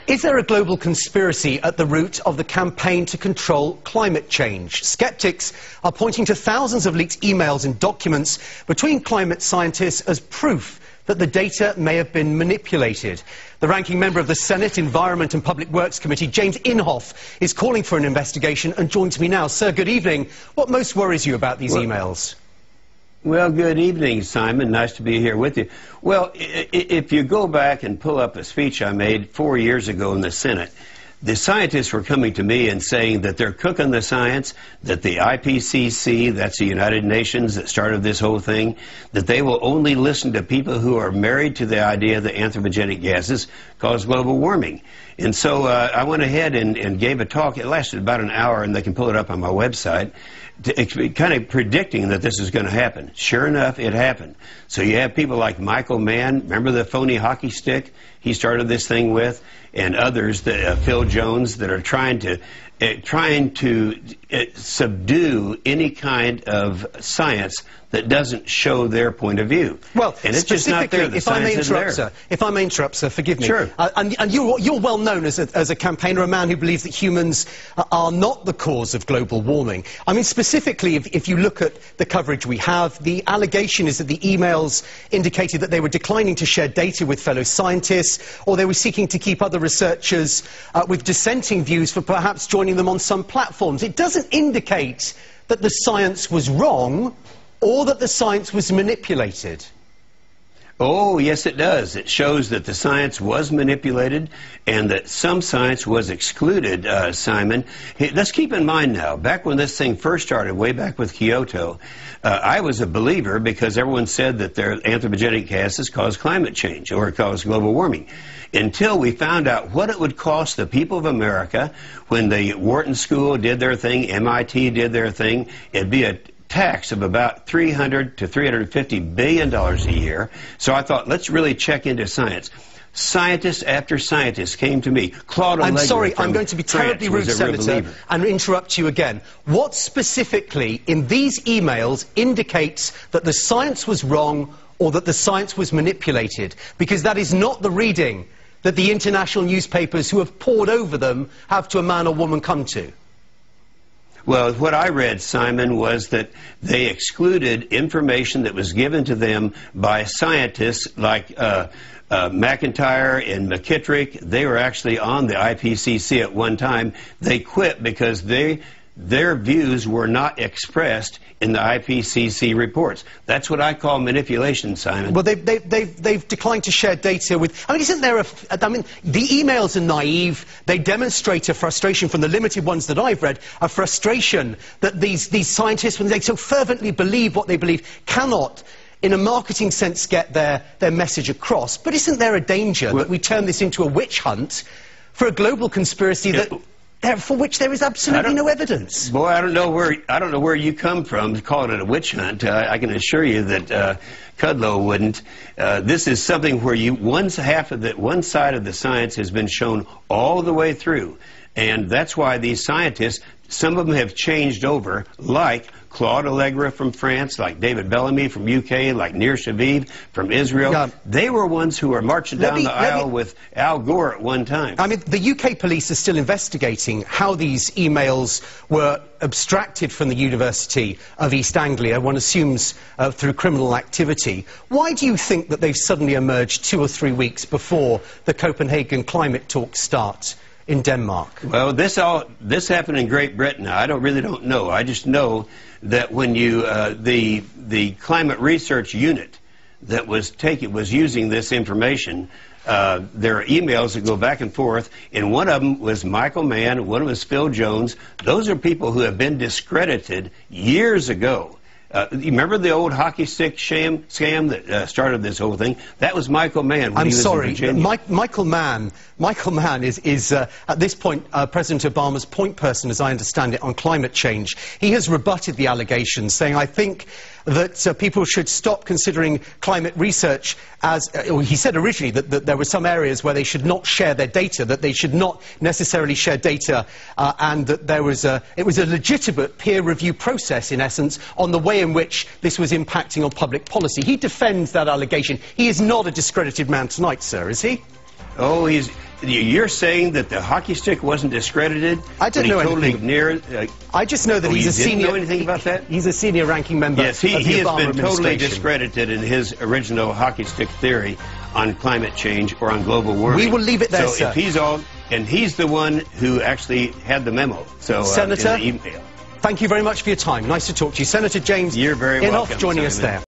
Is there a global conspiracy at the root of the campaign to control climate change? Skeptics are pointing to thousands of leaked emails and documents between climate scientists as proof that the data may have been manipulated. The ranking member of the Senate Environment and Public Works Committee, James Inhofe, is calling for an investigation and joins me now. Sir, good evening. What most worries you about these emails? Well, good evening, Simon. Nice to be here with you. Well, if you go back and pull up a speech I made 4 years ago in the Senate, the scientists were coming to me and saying that they're cooking the science, that the IPCC, that's the United Nations that started this whole thing, that they will only listen to people who are married to the idea that anthropogenic gases cause global warming. And so I went ahead and gave a talk. It lasted about an hour, and they can pull it up on my website, kind of predicting that this is going to happen. Sure enough, it happened. So you have people like Michael Mann, remember the phony hockey stick he started this thing with, and others, Phil Jones, that are trying to subdue any kind of science that doesn't show their point of view. Well, and it's just not there. The if I may interrupt, sir, forgive me. Sure. And you're well known as a campaigner, a man who believes that humans are not the cause of global warming. I mean, specifically, if you look at the coverage we have, the allegation is that the emails indicated that they were declining to share data with fellow scientists, or they were seeking to keep other researchers with dissenting views for perhaps joining them on some platforms. It doesn't indicate that the science was wrong or that the science was manipulated. Oh, yes, it does. It shows that the science was manipulated and that some science was excluded, Simon. Hey, let's keep in mind now, back when this thing first started, way back with Kyoto, I was a believer because everyone said that their anthropogenic gases cause climate change or cause global warming. Until we found out what it would cost the people of America when the Wharton School did their thing, MIT did their thing, it'd be a tax of about $300 to $350 billion a year. So I thought, let's really check into science. Scientists after scientists came to me. Claude I'm sorry, I'm going to be terribly rude, Senator, and interrupt you again. What specifically in these emails indicates that the science was wrong or that the science was manipulated? Because that is not the reading that the international newspapers who have pored over them have to a man or woman come to. Well, what I read, Simon, was that they excluded information that was given to them by scientists like McIntyre and McKittrick. They were actually on the IPCC at one time. They quit because their views were not expressed in the IPCC reports. That's what I call manipulation, Simon. Well, they've declined to share data with... I mean, isn't there I mean, the emails are naive. They demonstrate a frustration from the limited ones that I've read, a frustration that these scientists, when they so fervently believe what they believe, cannot, in a marketing sense, get their message across. But isn't there a danger that we turn this into a witch hunt for a global conspiracy for which there is absolutely no evidence? Boy, I don't know where you come from to call it a witch hunt. I can assure you that Kudlow wouldn't. This is something where one side of the science has been shown all the way through, and that's why these scientists, some of them have changed over, like Claude Allegra from France, like David Bellamy from UK, like Nir Shaviv from Israel. Yeah. They were ones who were marching down the aisle with Al Gore at one time. I mean, the UK police are still investigating how these emails were abstracted from the University of East Anglia, one assumes through criminal activity. Why do you think that they've suddenly emerged 2 or 3 weeks before the Copenhagen climate talks start in Denmark? Well, this happened in Great Britain. I really don't know. I just know that when the climate research unit that was using this information, there are emails that go back and forth, and one of them was Michael Mann, one of them was Phil Jones. Those are people who have been discredited years ago. You remember the old hockey stick scam that started this whole thing? That was Michael Mann when he was in Virginia. Michael Mann is at this point President Obama's point person, as I understand it, on climate change. He has rebutted the allegations, saying, I think that people should stop considering climate research as... he said originally that there were some areas where they should not share their data, that they should not necessarily share data, and that it was a legitimate peer review process, in essence, on the way in which this was impacting on public policy. He defends that allegation. He is not a discredited man tonight, sir, is he? Oh, you're saying that the hockey stick wasn't discredited? I don't know anything. I just know that he's a senior. Know anything about that? He's a senior ranking member. Yes, he has been totally discredited in his original hockey stick theory on climate change or on global warming. We will leave it there, sir. And he's the one who actually had the memo. So, Senator, in the email. Thank you very much for your time. Nice to talk to you. Senator James You're very welcome, Inhofe joining us Simon. there.